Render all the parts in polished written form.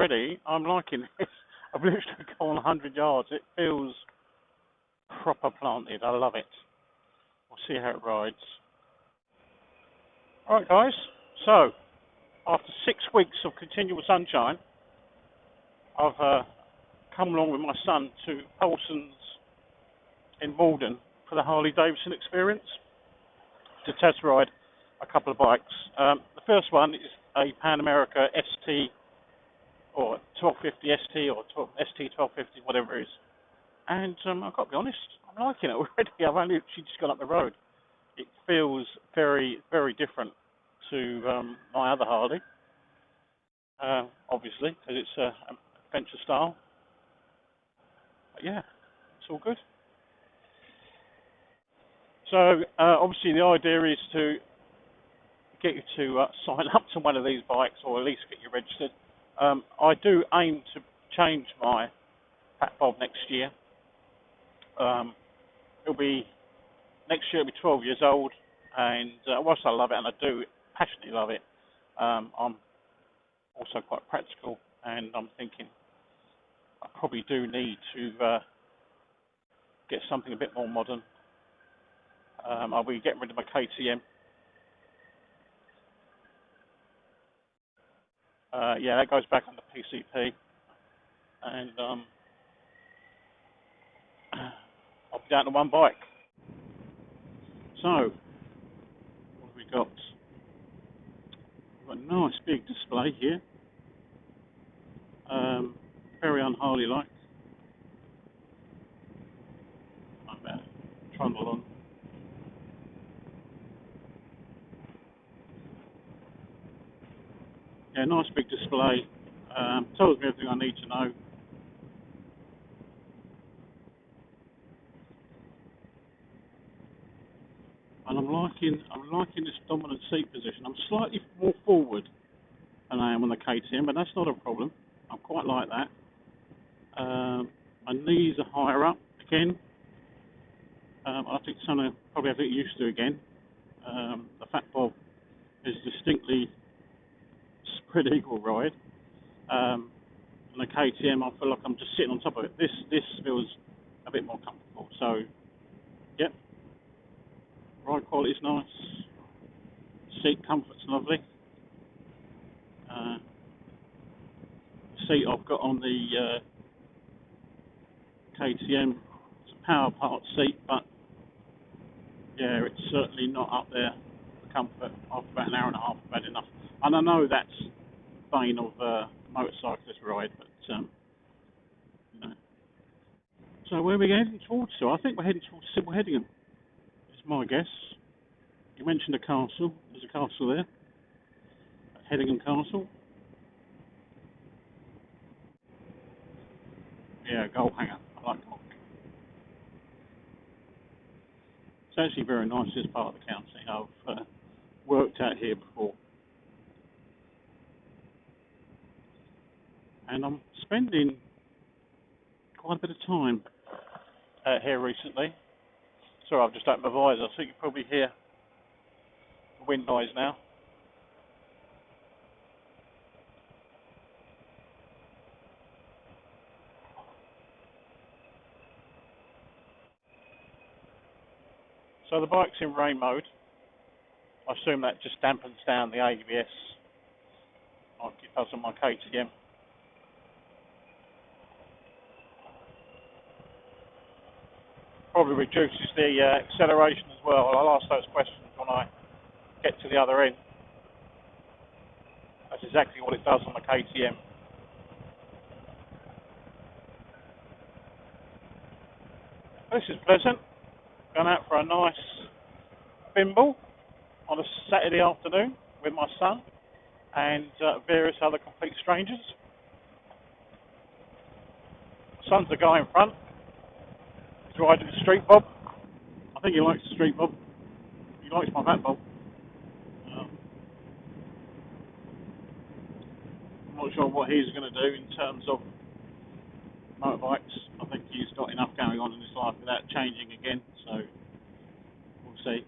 already. I'm liking this. I've literally gone 100 yards. It feels proper planted. I love it. We'll see how it rides. Alright guys, so after 6 weeks of continual sunshine, I've come along with my son to Poulsons in Maldon for the Harley Davidson experience to test ride a couple of bikes. The first one is a Pan America ST or 1250 ST or ST1250, whatever it is. And I've got to be honest, I'm liking it already. I've only just gone up the road. It feels very, very different to my other Harley, obviously, because it's adventure style. But yeah, it's all good. So obviously the idea is to get you to sign up to one of these bikes, or at least get you registered. I do aim to change my fat bob next year. Next year it'll be 12 years old, and whilst I love it, and I do passionately love it, I'm also quite practical, and I'm thinking I probably do need to get something a bit more modern. I'll be getting rid of my KTM. Yeah, that goes back on the PCP, and I'll be down to one bike. So, what have we got? We've got a nice big display here. Very un-Harley-like. I'm about to trundle on. Yeah, nice big display. Tells me everything I need to know. And I'm liking this dominant seat position. I'm slightly more forward than I am on the KTM, but that's not a problem. I quite like that. My knees are higher up again. I think something I probably have to get used to again. The fat bob is distinctly spread eagle ride. On the KTM, I feel like I'm just sitting on top of it. This feels a bit more comfortable. So, yep. Ride quality is nice. Seat comfort's lovely. The seat I've got on the KTM, it's a power part seat, but yeah, it's certainly not up there for comfort. After about an hour and a half, I've had enough. And I know that's bane of motorcyclist ride, but you know. So where are we heading towards? So I think we're heading towards Sybil Headingham. Is my guess. You mentioned a castle. There's a castle there. Headingham Castle. Yeah, gold hanger. I like gold hanger. It's actually very nice, this part of the county. I've worked out here before. And I'm spending quite a bit of time out here recently. Sorry, I've just opened my visor, so you can probably hear the wind noise now. So the bike's in rain mode. I assume that just dampens down the ABS like it does on my KTM. Probably reduces the acceleration as well. I'll ask those questions when I get to the other end. That's exactly what it does on the KTM. This is pleasant. Gone out for a nice bimble on a Saturday afternoon with my son and various other complete strangers. My son's the guy in front. He's riding the street bob. I think he likes the street bob. He likes my fat bob. I'm not sure what he's going to do in terms of motorbikes. I think he's got enough going on in his life without changing again, so we'll see.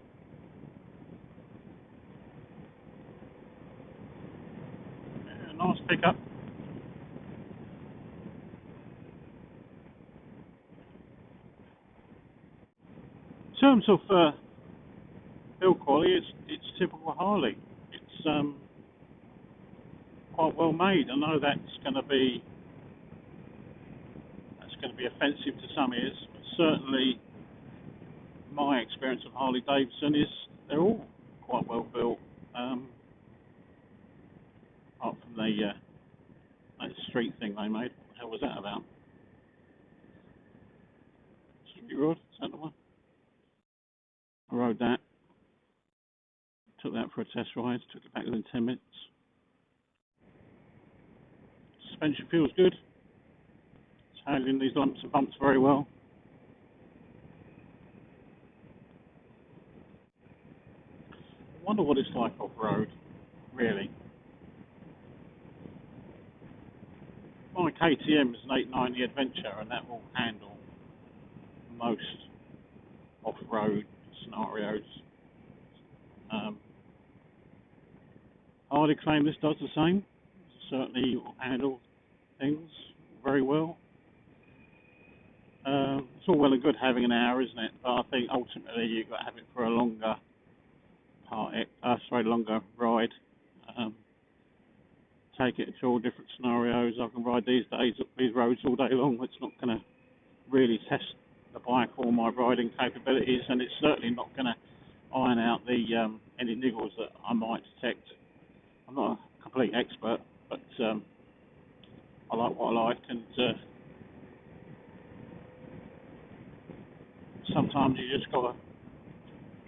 Yeah, nice pickup. terms of build quality, it's typical Harley. It's quite well made. I know that's going to be offensive to some ears, but certainly my experience of Harley Davidson is they're all quite well built. Apart from that street thing they made. What the hell was that about? Street rod? Is that the one? I rode that. Took that for a test ride. Took it back within 10 minutes. Suspension feels good. It's handling these lumps and bumps very well. I wonder what it's like off-road, really. My KTM is an 890 Adventure, and that will handle most off-road scenarios. Harley claim this does the same. Certainly will handle things very well. It's all well and good having an hour, isn't it? But I think ultimately you've got to have it for a longer longer ride. Take it to all different scenarios. I can ride these roads all day long. It's not going to really test the bike or my riding capabilities, and it's certainly not going to iron out the any niggles that I might detect. I'm not a complete expert, but I like what I like, and sometimes you just got to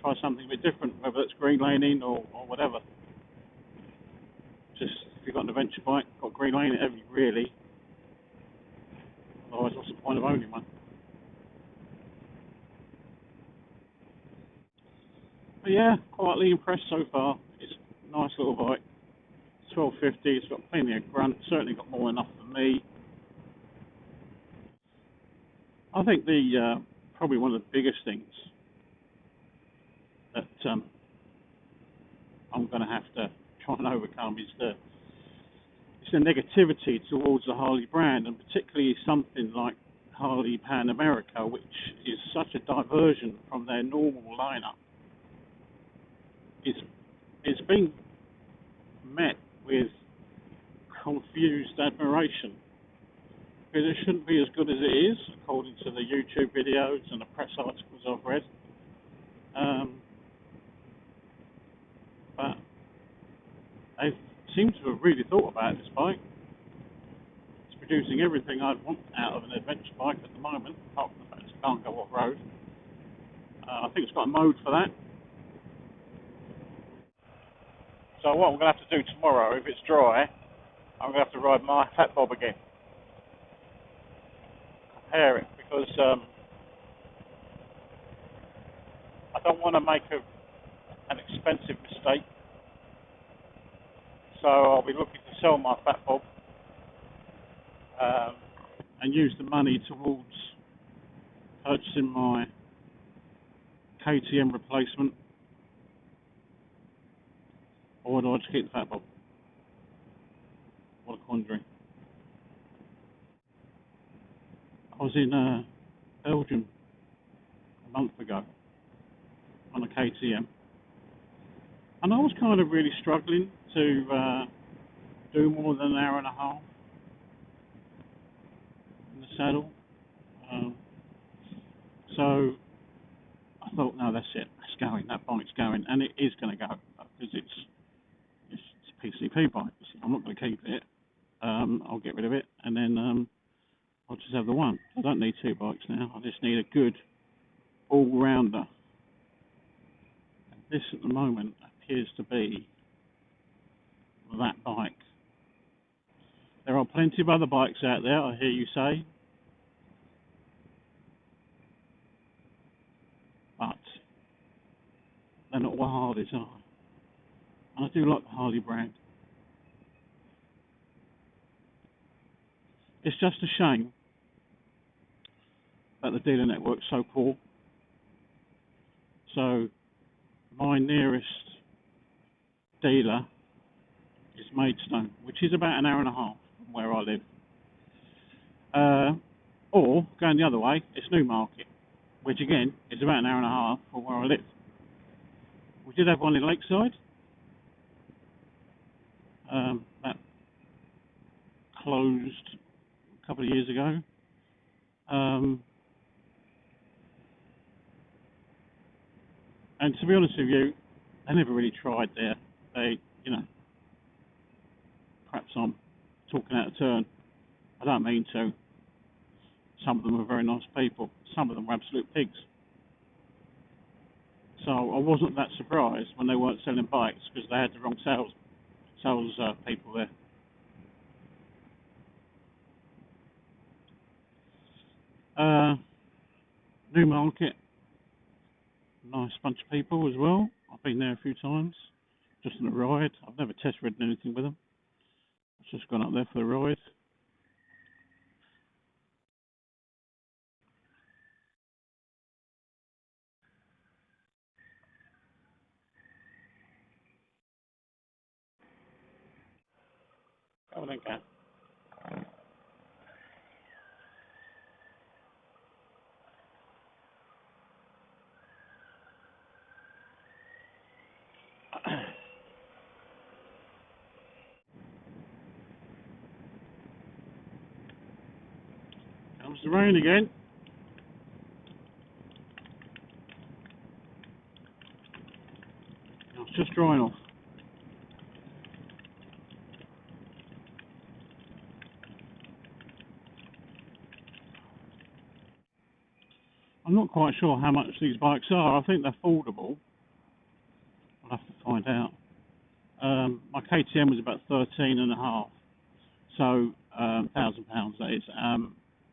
try something a bit different, whether it's green laning or whatever. Just if you've got an adventure bike, got green lane at every really. Otherwise, what's the point of owning one? But yeah, quietly impressed so far. It's a nice little bike. 1250. It's got plenty of grunt. Certainly got more than enough for me. I think the probably one of the biggest things that I'm going to have to try and overcome is the negativity towards the Harley brand, and particularly something like Harley Pan America, which is such a diversion from their normal lineup. It's been met with confused admiration, because it shouldn't be as good as it is, according to the YouTube videos and the press articles I've read. But they seem to have really thought about this bike. It's producing everything I'd want out of an adventure bike at the moment, apart from the fact it can't go off-road. I think it's got a mode for that. So what I'm going to have to do tomorrow, if it's dry, I'm going to have to ride my fat bob again. Compare it, because I don't want to make an expensive mistake. So I'll be looking to sell my fat bob and use the money towards purchasing my KTM replacement. Or do I just keep the fat bob? What a quandary. I was in Belgium a month ago on a KTM, and I was kind of really struggling to do more than an hour and a half in the saddle. So I thought, no, that's it. It's going. That bike's going, and it is going to go, because it's a PCP bike. I'm not going to keep it. I'll get rid of it, and then I'll just have the one. I don't need two bikes now. I just need a good all-rounder. And this, at the moment, appears to be that bike. There are plenty of other bikes out there, I hear you say, but they're not what Harleys are. And I do like the Harley brand. It's just a shame that the dealer network's so poor. So my nearest dealer is Maidstone, which is about an hour and a half from where I live. Or going the other way, it's Newmarket, which again is about an hour and a half from where I live. We did have one in Lakeside. That closed a couple of years ago. And to be honest with you, I never really tried there. They, perhaps I'm talking out of turn. I don't mean to. Some of them are very nice people. Some of them were absolute pigs. So I wasn't that surprised when they weren't selling bikes because they had the wrong sales people there. Newmarket, nice bunch of people as well. I've been there a few times, just on a ride. I've never test ridden anything with them. I've just gone up there for the ride. Oh, thank you. Comes the rain again. It's just drying off. I'm not quite sure how much these bikes are. I think they're affordable. I'll have to find out. My KTM was about 13.5, so £1,000 that is.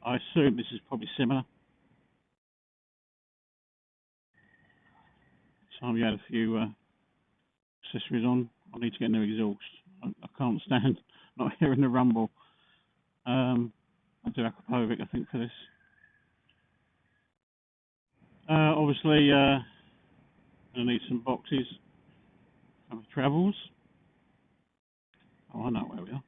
I assume this is probably similar. So we had a few accessories on. I need to get a new exhaust. I can't stand not hearing the rumble. I'll do Akrapovic, I think, for this. Obviously, I need some boxes for my travels. Oh, I know where we are.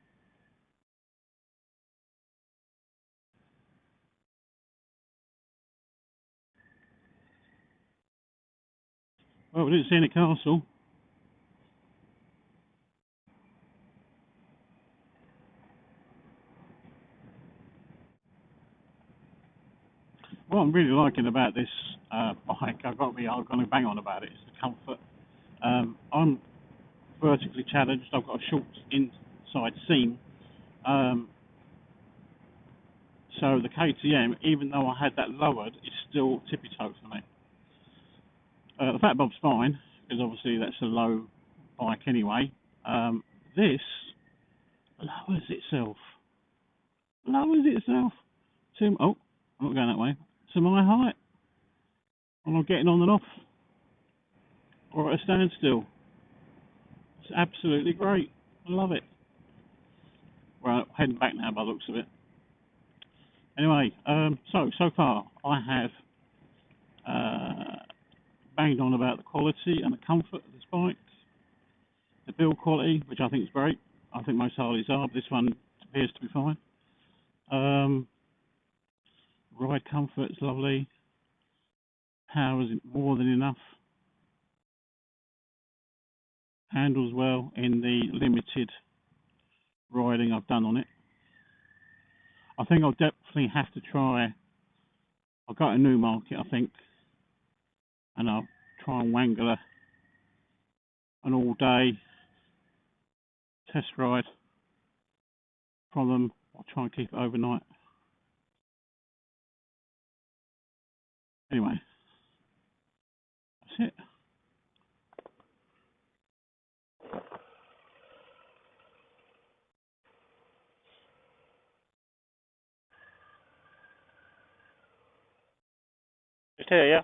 Well, we didn't see any castle. What I'm really liking about this bike, I'm going to bang on about it, is the comfort. I'm vertically challenged. I've got a short inside seam. So the KTM, even though I had that lowered, is still tippy-toe for me. The Fat Bob's fine, because obviously that's a low bike anyway. This lowers itself. Oh, I'm not going that way. To my height. And I'm getting on and off. Or at a standstill. It's absolutely great. I love it. Well, heading back now by the looks of it. Anyway, so far I have banged on about the quality and the comfort of this bike. The build quality, which I think is great. I think most Harleys are, but this one appears to be fine. Ride comfort is lovely. Power is more than enough. Handles well in the limited riding I've done on it. I think I'll definitely have to try. I'll go to Newmarket, I think, and I'll try and wangle an all-day test ride from them. I'll try and keep it overnight. Anyway, that's it. Just here, yeah?